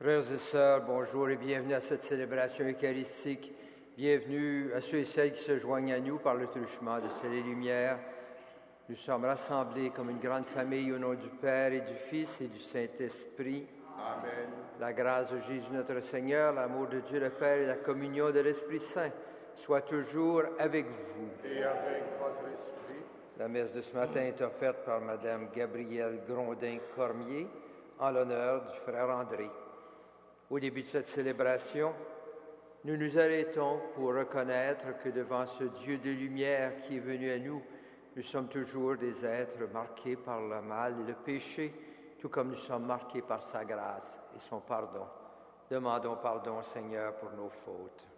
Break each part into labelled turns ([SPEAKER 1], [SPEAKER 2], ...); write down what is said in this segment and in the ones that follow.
[SPEAKER 1] Frères et sœurs, bonjour et bienvenue à cette célébration eucharistique. Bienvenue à ceux et celles qui se joignent à nous par le truchement de Ciel et Lumière. Nous sommes rassemblés comme une grande famille au nom du Père et du Fils et du Saint-Esprit.
[SPEAKER 2] Amen.
[SPEAKER 1] La grâce de Jésus notre Seigneur, l'amour de Dieu le Père et la communion de l'Esprit Saint soient toujours avec vous.
[SPEAKER 2] Et avec votre esprit.
[SPEAKER 1] La messe de ce matin est offerte par Madame Gabrielle Grondin-Cormier en l'honneur du frère André. Au début de cette célébration, nous nous arrêtons pour reconnaître que devant ce Dieu de lumière qui est venu à nous, nous sommes toujours des êtres marqués par le mal et le péché, tout comme nous sommes marqués par sa grâce et son pardon. Demandons pardon au Seigneur pour nos fautes.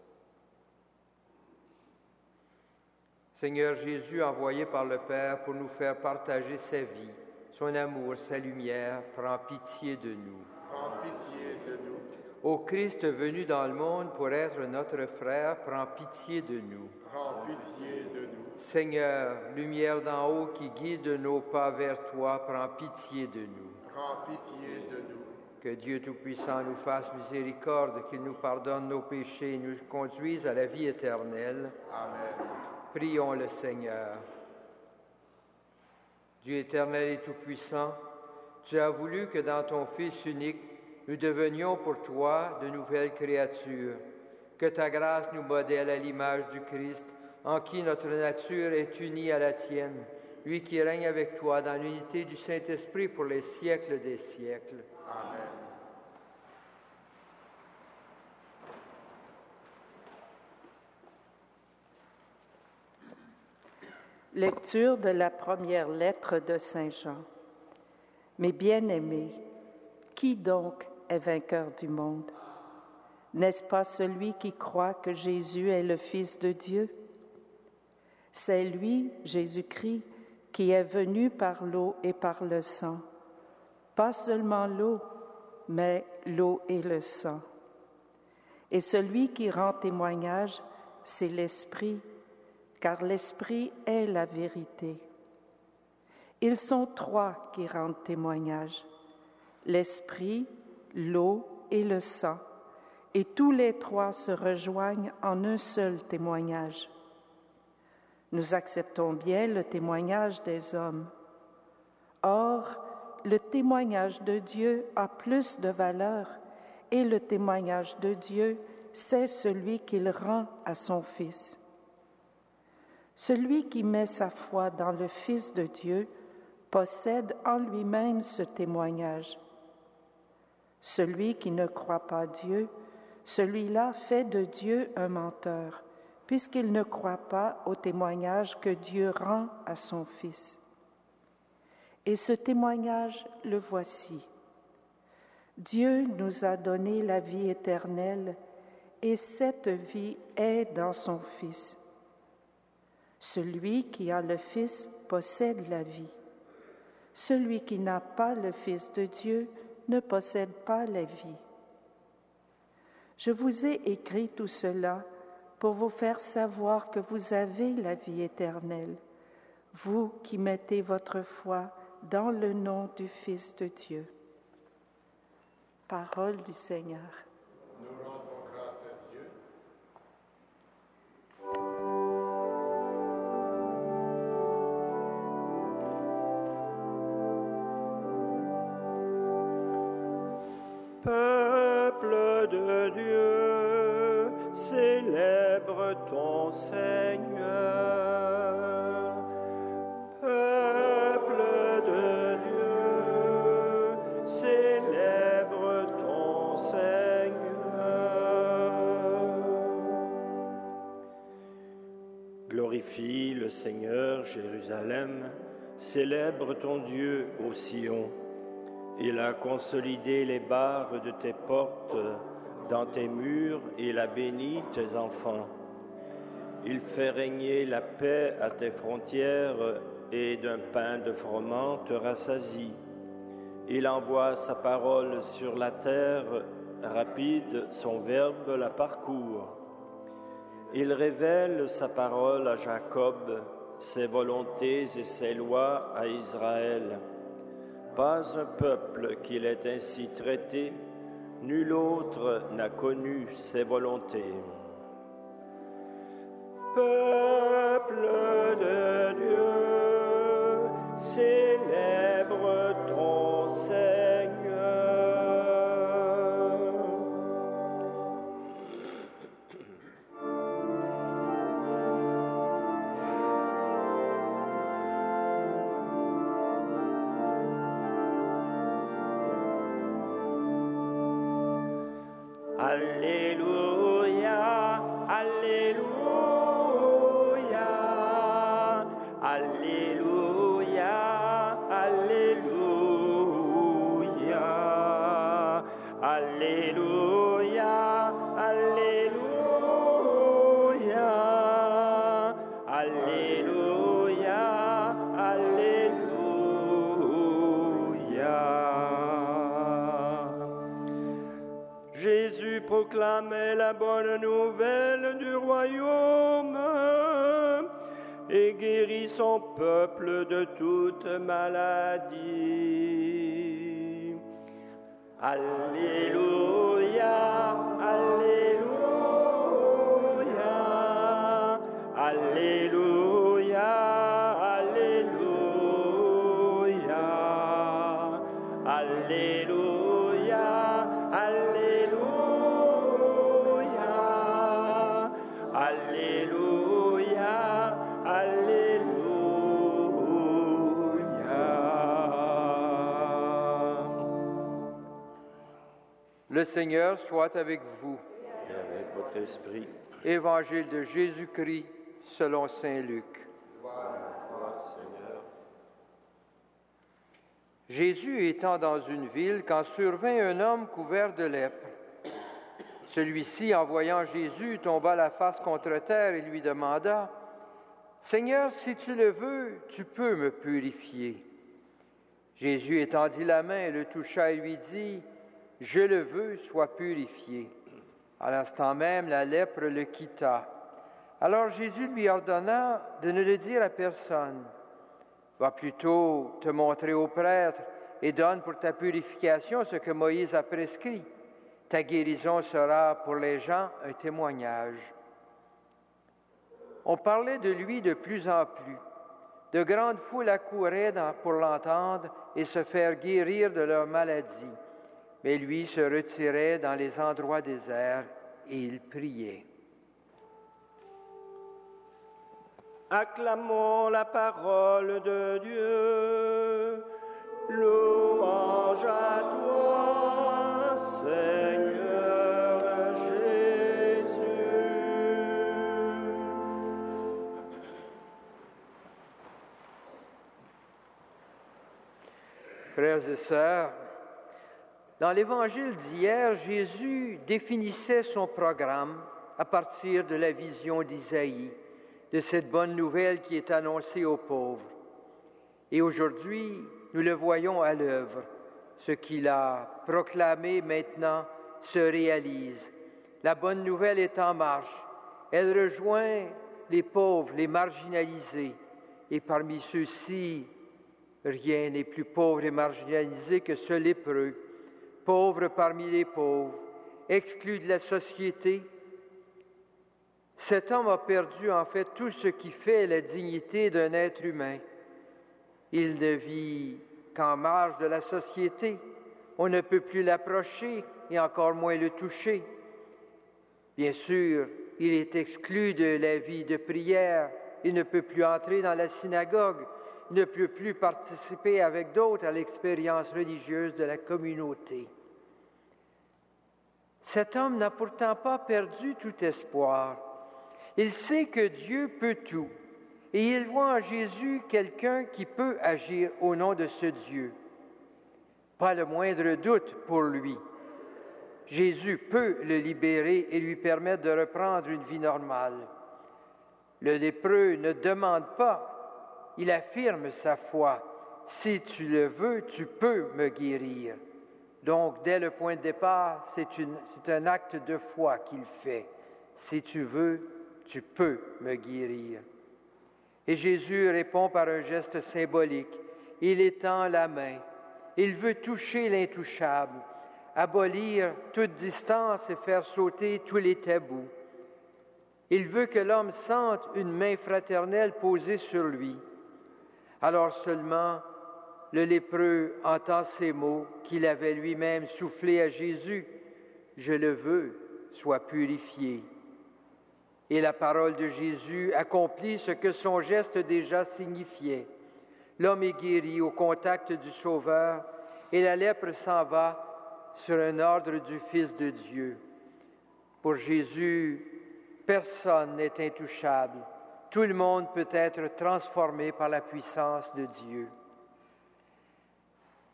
[SPEAKER 1] Seigneur Jésus, envoyé par le Père pour nous faire partager sa vie, son amour, sa lumière, prends pitié de nous.
[SPEAKER 2] Prends pitié de nous.
[SPEAKER 1] Ô Christ venu dans le monde pour être notre frère, prends pitié de nous.
[SPEAKER 2] Prends pitié de nous.
[SPEAKER 1] Seigneur, lumière d'en haut qui guide nos pas vers toi, prends pitié de nous.
[SPEAKER 2] Prends pitié de nous.
[SPEAKER 1] Que Dieu Tout-Puissant nous fasse miséricorde, qu'il nous pardonne nos péchés et nous conduise à la vie éternelle.
[SPEAKER 2] Amen.
[SPEAKER 1] Prions le Seigneur. Dieu éternel et Tout-Puissant, tu as voulu que dans ton Fils unique, nous devenions pour toi de nouvelles créatures. Que ta grâce nous modèle à l'image du Christ, en qui notre nature est unie à la tienne, lui qui règne avec toi dans l'unité du Saint-Esprit pour les siècles des siècles.
[SPEAKER 2] Amen.
[SPEAKER 3] Lecture de la première lettre de Saint Jean. Mes bien-aimés, qui donc est vainqueur du monde? N'est-ce pas celui qui croit que Jésus est le Fils de Dieu? C'est lui, Jésus-Christ, qui est venu par l'eau et par le sang. Pas seulement l'eau, mais l'eau et le sang. Et celui qui rend témoignage, c'est l'Esprit, car l'Esprit est la vérité. Ils sont trois qui rendent témoignage, l'Esprit, l'eau et le sang, et tous les trois se rejoignent en un seul témoignage. Nous acceptons bien le témoignage des hommes. Or, le témoignage de Dieu a plus de valeur, et le témoignage de Dieu, c'est celui qu'il rend à son Fils. Celui qui met sa foi dans le Fils de Dieu possède en lui-même ce témoignage. Celui qui ne croit pas Dieu, celui-là fait de Dieu un menteur, puisqu'il ne croit pas au témoignage que Dieu rend à son Fils. Et ce témoignage, le voici. Dieu nous a donné la vie éternelle, et cette vie est dans son Fils. Celui qui a le Fils possède la vie. Celui qui n'a pas le Fils de Dieu ne possède pas la vie. Je vous ai écrit tout cela pour vous faire savoir que vous avez la vie éternelle, vous qui mettez votre foi dans le nom du Fils de Dieu. Parole du Seigneur.
[SPEAKER 2] Nous rendons grâce à Dieu.
[SPEAKER 4] Peuple de Dieu, célèbre ton Seigneur. Peuple de Dieu, célèbre ton Seigneur. Glorifie le Seigneur, Jérusalem, célèbre ton Dieu ô Sion. Il a consolidé les barres de tes portes dans tes murs, il a béni tes enfants. Il fait régner la paix à tes frontières et d'un pain de froment te rassasie. Il envoie sa parole sur la terre, rapide, son verbe la parcourt. Il révèle sa parole à Jacob, ses volontés et ses lois à Israël. Pas un peuple qu'il ait ainsi traité, Nul autre n'a connu ses volontés. Peuple de Dieu, célèbre ton Seigneur. Alléluia, Alléluia, Alléluia, Alléluia, Alléluia, Alléluia, Alléluia, Alléluia. Jésus proclamait la bonne nouvelle du royaume et guérit son peuple de toute maladie. Alléluia, Alléluia, Alléluia, Alléluia, Alléluia, Alléluia, Alléluia, Alléluia.
[SPEAKER 1] Le Seigneur soit avec vous.
[SPEAKER 4] Et avec votre esprit.
[SPEAKER 1] Évangile de Jésus-Christ selon saint Luc. Jésus étant dans une ville, quand survint un homme couvert de lèpre. Celui-ci, en voyant Jésus, tomba la face contre terre et lui demanda, « Seigneur, si tu le veux, tu peux me purifier. » Jésus étendit la main et le toucha et lui dit, « Je le veux, sois purifié. » À l'instant même, la lèpre le quitta. Alors Jésus lui ordonna de ne le dire à personne. « Va plutôt te montrer au prêtre et donne pour ta purification ce que Moïse a prescrit. Ta guérison sera pour les gens un témoignage. » On parlait de lui de plus en plus. De grandes foules accouraient pour l'entendre et se faire guérir de leur maladie. Mais lui se retirait dans les endroits déserts et il priait.
[SPEAKER 4] Acclamons la parole de Dieu. Louange à toi, Seigneur Jésus.
[SPEAKER 1] Frères et sœurs, dans l'Évangile d'hier, Jésus définissait son programme à partir de la vision d'Isaïe, de cette bonne nouvelle qui est annoncée aux pauvres. Et aujourd'hui, nous le voyons à l'œuvre. Ce qu'il a proclamé maintenant se réalise. La bonne nouvelle est en marche. Elle rejoint les pauvres, les marginalisés. Et parmi ceux-ci, rien n'est plus pauvre et marginalisé que ce lépreux, pauvre parmi les pauvres, exclu de la société. Cet homme a perdu en fait tout ce qui fait la dignité d'un être humain. Il ne vit qu'en marge de la société. On ne peut plus l'approcher et encore moins le toucher. Bien sûr, il est exclu de la vie de prière. Il ne peut plus entrer dans la synagogue. Il ne peut plus participer avec d'autres à l'expérience religieuse de la communauté. Cet homme n'a pourtant pas perdu tout espoir. Il sait que Dieu peut tout et il voit en Jésus quelqu'un qui peut agir au nom de ce Dieu. Pas le moindre doute pour lui. Jésus peut le libérer et lui permettre de reprendre une vie normale. Le lépreux ne demande pas, il affirme sa foi. Si tu le veux, tu peux me guérir. Donc, dès le point de départ, c'est un acte de foi qu'il fait. Si tu veux, tu peux me guérir. Et Jésus répond par un geste symbolique. Il étend la main. Il veut toucher l'intouchable. abolir toute distance et faire sauter tous les tabous. Il veut que l'homme sente une main fraternelle posée sur lui. Alors seulement, le lépreux entend ces mots qu'il avait lui-même soufflés à Jésus. « Je le veux, sois purifié. » Et la parole de Jésus accomplit ce que son geste déjà signifiait. L'homme est guéri au contact du Sauveur et la lèpre s'en va sur un ordre du Fils de Dieu. Pour Jésus, personne n'est intouchable. Tout le monde peut être transformé par la puissance de Dieu.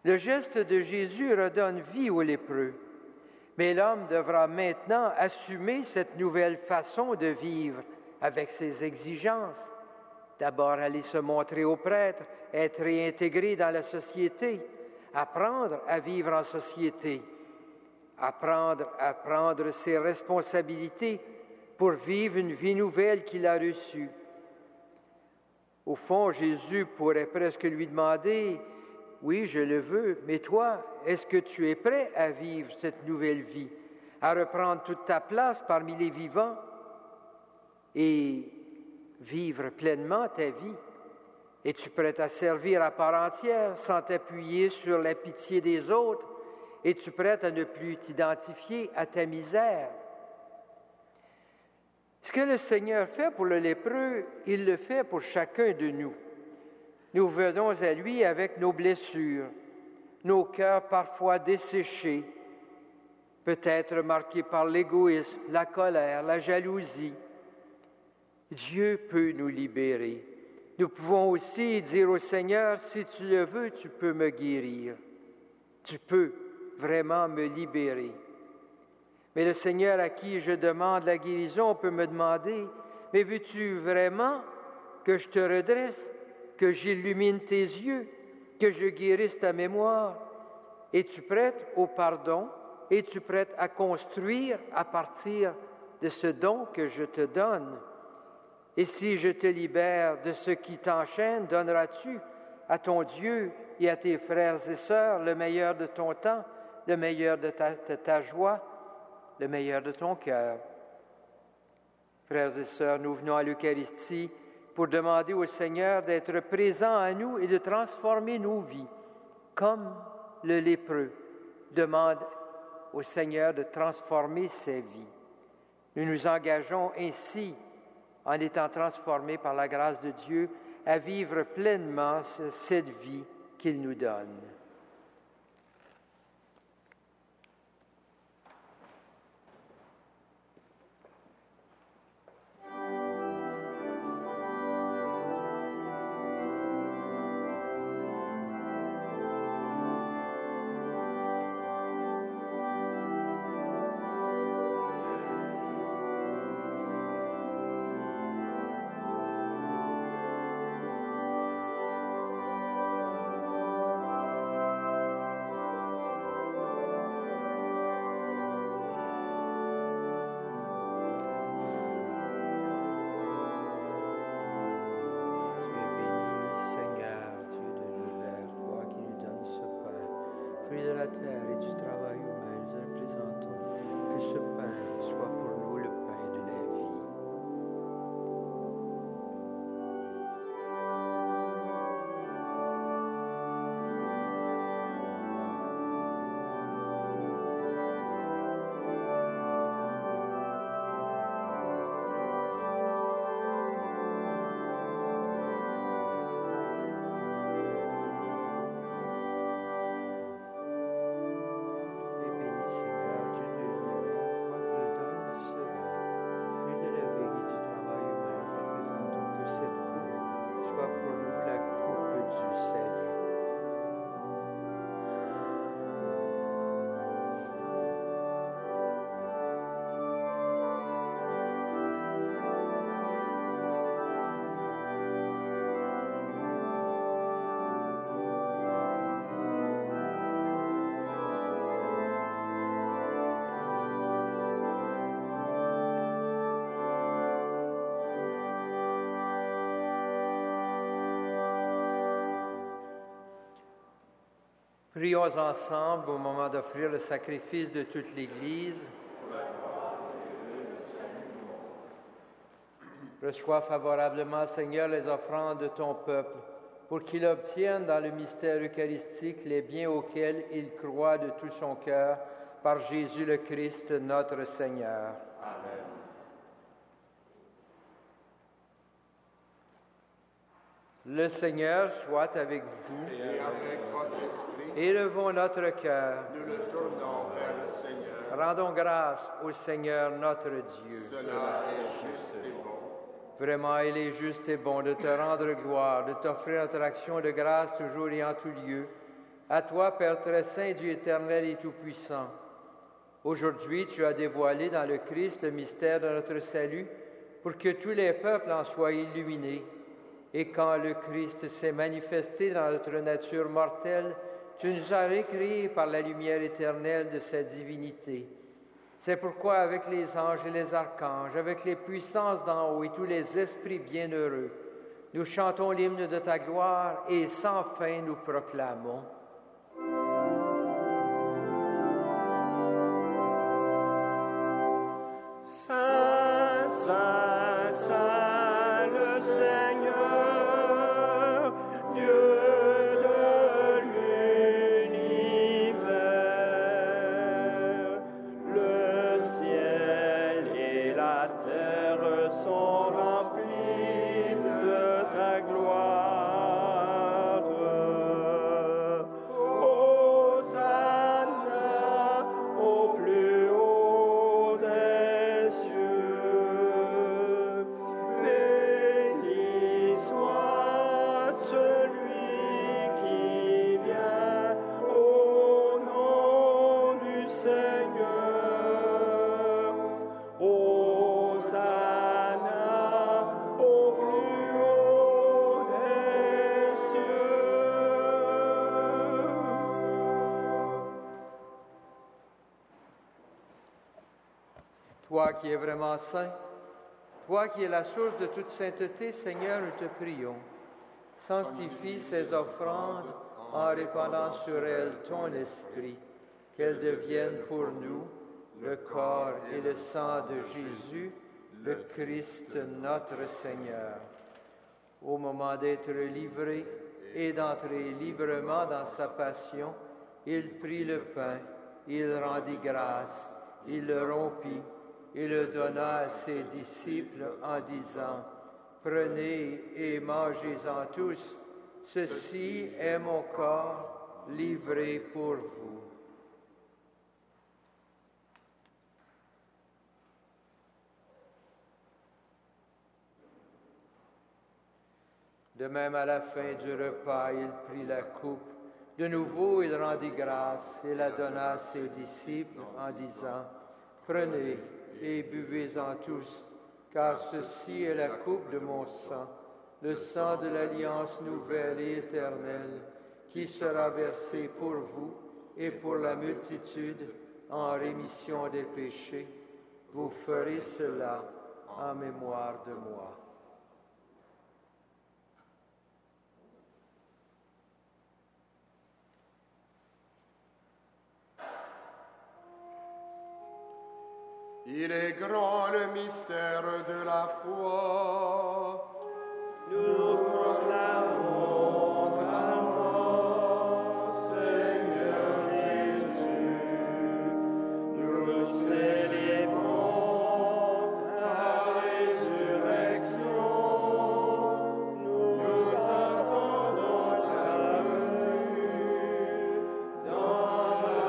[SPEAKER 1] Le geste de Jésus redonne vie aux lépreux, mais l'homme devra maintenant assumer cette nouvelle façon de vivre avec ses exigences. D'abord, aller se montrer au prêtre, être réintégré dans la société, apprendre à vivre en société, apprendre à prendre ses responsabilités pour vivre une vie nouvelle qu'il a reçue. Au fond, Jésus pourrait presque lui demander, « Oui, je le veux, mais toi, est-ce que tu es prêt à vivre cette nouvelle vie, à reprendre toute ta place parmi les vivants et vivre pleinement ta vie? Es-tu prêt à servir à part entière sans t'appuyer sur la pitié des autres? Es-tu prêt à ne plus t'identifier à ta misère? » Ce que le Seigneur fait pour le lépreux, il le fait pour chacun de nous. Nous venons à lui avec nos blessures, nos cœurs parfois desséchés, peut-être marqués par l'égoïsme, la colère, la jalousie. Dieu peut nous libérer. Nous pouvons aussi dire au Seigneur, si tu le veux, tu peux me guérir. Tu peux vraiment me libérer. Mais le Seigneur à qui je demande la guérison peut me demander, mais veux-tu vraiment que je te redresse, que j'illumine tes yeux, que je guérisse ta mémoire? Es-tu prête au pardon? Es-tu prête à construire à partir de ce don que je te donne? Et si je te libère de ce qui t'enchaîne, donneras-tu à ton Dieu et à tes frères et sœurs le meilleur de ton temps, le meilleur de ta joie, le meilleur de ton cœur? Frères et sœurs, nous venons à l'Eucharistie pour demander au Seigneur d'être présent à nous et de transformer nos vies, comme le lépreux demande au Seigneur de transformer sa vie. Nous nous engageons ainsi, en étant transformés par la grâce de Dieu, à vivre pleinement cette vie qu'il nous donne. Prions ensemble au moment d'offrir le sacrifice de toute l'Église. Reçois favorablement, Seigneur, les offrandes de ton peuple, pour qu'il obtienne dans le mystère eucharistique les biens auxquels il croit de tout son cœur, par Jésus le Christ, notre Seigneur.
[SPEAKER 2] Amen.
[SPEAKER 1] Le Seigneur soit avec vous.
[SPEAKER 2] Et avec votre esprit,
[SPEAKER 1] Élevons notre cœur.
[SPEAKER 2] nous le tournons vers le Seigneur.
[SPEAKER 1] Rendons grâce au Seigneur notre Dieu.
[SPEAKER 2] Cela est juste et bon.
[SPEAKER 1] Vraiment, il est juste et bon de te rendre gloire, de t'offrir notre action de grâce toujours et en tout lieu. À toi, Père très saint, Dieu éternel et tout-puissant. Aujourd'hui, tu as dévoilé dans le Christ le mystère de notre salut pour que tous les peuples en soient illuminés. Et quand le Christ s'est manifesté dans notre nature mortelle, tu nous as récréés par la lumière éternelle de sa divinité. C'est pourquoi avec les anges et les archanges, avec les puissances d'en haut et tous les esprits bienheureux, nous chantons l'hymne de ta gloire et sans fin nous proclamons.
[SPEAKER 4] Saint, Saint, Saint, le Seigneur, Dieu de l'univers. Le ciel et la terre sont remplis de ta gloire. Hosanna au plus haut des cieux. Béni soit celui qui vient au nom du Seigneur. Hosanna au plus haut des cieux.
[SPEAKER 1] Toi qui es vraiment saint, toi qui es la source de toute sainteté, Seigneur, nous te prions. Sanctifie ces offrandes en répandant sur elles ton esprit, qu'elles deviennent pour nous le corps et le sang de Jésus, le Christ notre Seigneur. Au moment d'être livré et d'entrer librement dans sa passion, il prit le pain, il rendit grâce, il le rompit et le donna à ses disciples en disant, « Prenez et mangez-en tous, ceci est mon corps livré pour vous. » De même, à la fin du repas, il prit la coupe. De nouveau, il rendit grâce et la donna à ses disciples en disant, « Prenez et buvez-en tous, car ceci est la coupe de mon sang, le sang de l'alliance nouvelle et éternelle, qui sera versé pour vous et pour la multitude en rémission des péchés. Vous ferez cela en mémoire de moi. »
[SPEAKER 2] Il est grand le mystère de la foi.
[SPEAKER 4] Nous proclamons ta mort, Seigneur Jésus. Nous célébrons ta résurrection. Nous attendons ta venue dans la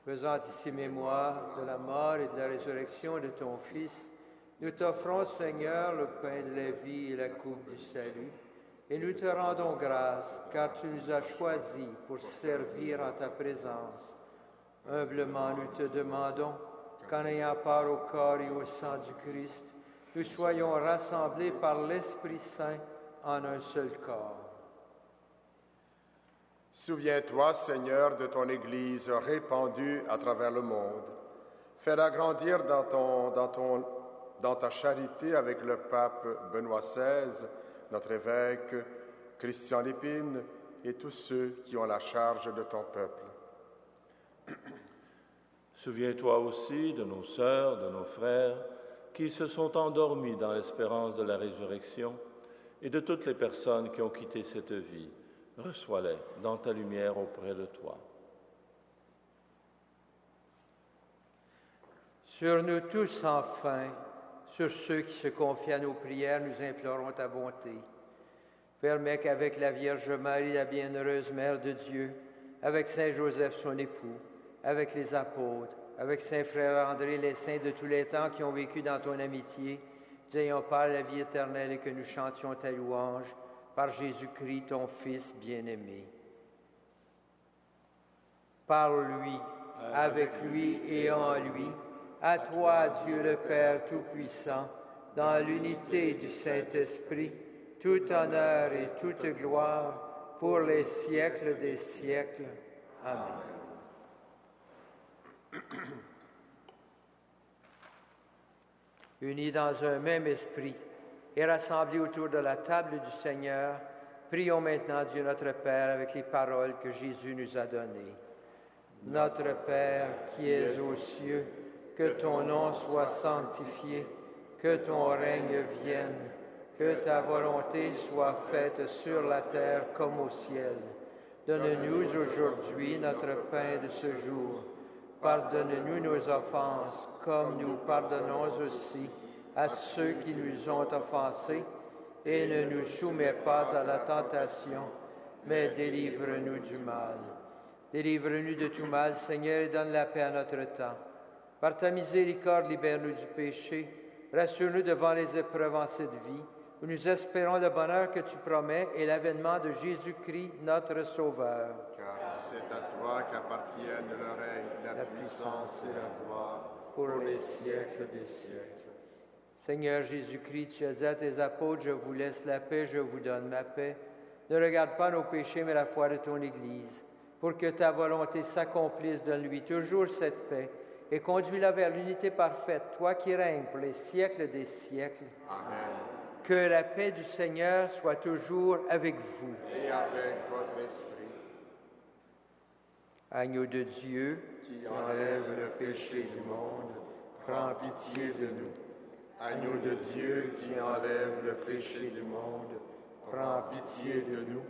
[SPEAKER 1] Faisant ici mémoire de la mort et de la résurrection de ton Fils, nous t'offrons, Seigneur, le pain de la vie et la coupe du salut, et nous te rendons grâce, car tu nous as choisis pour servir en ta présence. Humblement, nous te demandons qu'en ayant part au corps et au sang du Christ, nous soyons rassemblés par l'Esprit Saint en un seul corps.
[SPEAKER 2] Souviens-toi, Seigneur, de ton Église répandue à travers le monde. Fais-la grandir dans ton dans ta charité avec le pape Benoît XVI, notre évêque Christian Lépine et tous ceux qui ont la charge de ton peuple.
[SPEAKER 5] Souviens-toi aussi de nos sœurs, de nos frères, qui se sont endormis dans l'espérance de la résurrection, et de toutes les personnes qui ont quitté cette vie. Reçois-les dans ta lumière auprès de toi.
[SPEAKER 1] Sur nous tous, enfin, sur ceux qui se confient à nos prières, nous implorons ta bonté. Permets qu'avec la Vierge Marie, la bienheureuse Mère de Dieu, avec Saint Joseph, son époux, avec les apôtres, avec Saint Frère André, les saints de tous les temps qui ont vécu dans ton amitié, nous ayons part la vie éternelle et que nous chantions ta louange par Jésus-Christ, ton Fils bien-aimé. Par lui, avec lui et en lui, à toi, Dieu le Père Tout-Puissant, dans l'unité du Saint-Esprit, tout honneur et toute gloire pour les siècles des siècles. Amen. Unis dans un même esprit et rassemblés autour de la table du Seigneur, prions maintenant Dieu notre Père avec les paroles que Jésus nous a données. Notre Père qui es aux cieux, que ton nom soit sanctifié, que ton règne vienne, que ta volonté soit faite sur la terre comme au ciel. Donne-nous aujourd'hui notre pain de ce jour. Pardonne-nous nos offenses, comme nous pardonnons aussi à ceux qui nous ont offensés, et ne nous soumets pas à la tentation, mais délivre-nous du mal. Délivre-nous de tout mal, Seigneur, et donne la paix à notre temps. Par ta miséricorde, libère-nous du péché, rassure-nous devant les épreuves en cette vie, où nous espérons le bonheur que tu promets et l'avènement de Jésus-Christ, notre Sauveur.
[SPEAKER 2] Car c'est à toi qu'appartiennent le règne, la puissance et la gloire
[SPEAKER 1] pour les siècles des siècles. Seigneur Jésus-Christ, tu as dit à tes apôtres, je vous laisse la paix, je vous donne ma paix. Ne regarde pas nos péchés, mais la foi de ton Église. Pour que ta volonté s'accomplisse, donne-lui toujours cette paix et conduis-la vers l'unité parfaite, toi qui règnes pour les siècles des siècles.
[SPEAKER 2] Amen.
[SPEAKER 1] Que la paix du Seigneur soit toujours avec vous.
[SPEAKER 2] Et avec votre esprit.
[SPEAKER 1] Agneau de Dieu,
[SPEAKER 2] Qui enlève le péché du monde, prends pitié de nous. Agneau de Dieu qui enlève le péché du monde, prends pitié de nous.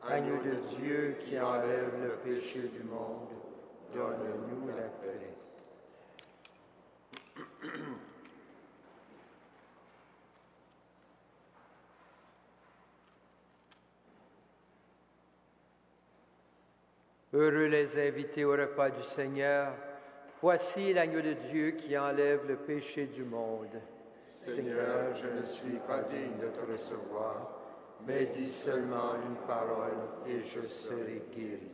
[SPEAKER 1] Agneau de Dieu qui enlève le péché du monde, donne-nous la paix. Heureux les invités au repas du Seigneur. Voici l'agneau de Dieu qui enlève le péché du monde.
[SPEAKER 2] Seigneur, je ne suis pas digne de te recevoir, mais dis seulement une parole et je serai guéri.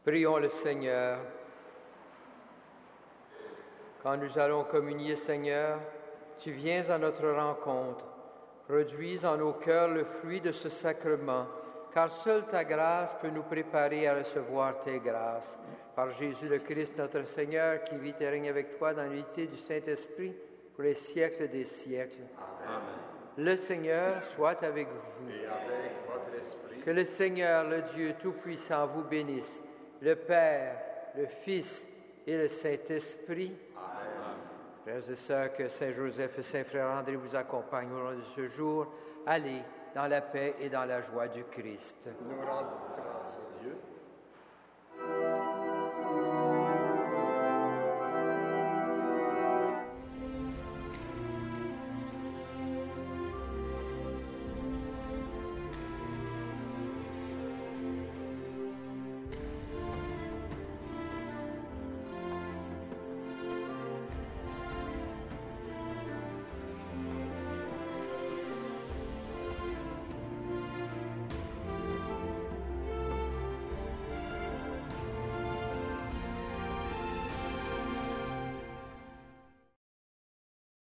[SPEAKER 1] Prions le Seigneur. Quand nous allons communier, Seigneur, tu viens à notre rencontre. Produis en nos cœurs le fruit de ce sacrement, car seule ta grâce peut nous préparer à recevoir tes grâces. Par Jésus le Christ, notre Seigneur, qui vit et règne avec toi dans l'unité du Saint-Esprit pour les siècles des siècles.
[SPEAKER 2] Amen.
[SPEAKER 1] Le Seigneur soit avec vous.
[SPEAKER 2] Et avec votre esprit.
[SPEAKER 1] Que le Seigneur, le Dieu Tout-Puissant, vous bénisse, le Père, le Fils et le Saint-Esprit.
[SPEAKER 2] Amen.
[SPEAKER 1] Frères et sœurs, que Saint Joseph et Saint Frère André vous accompagnent au long de ce jour. Allez dans la paix et dans la joie du Christ.
[SPEAKER 2] Nous rendons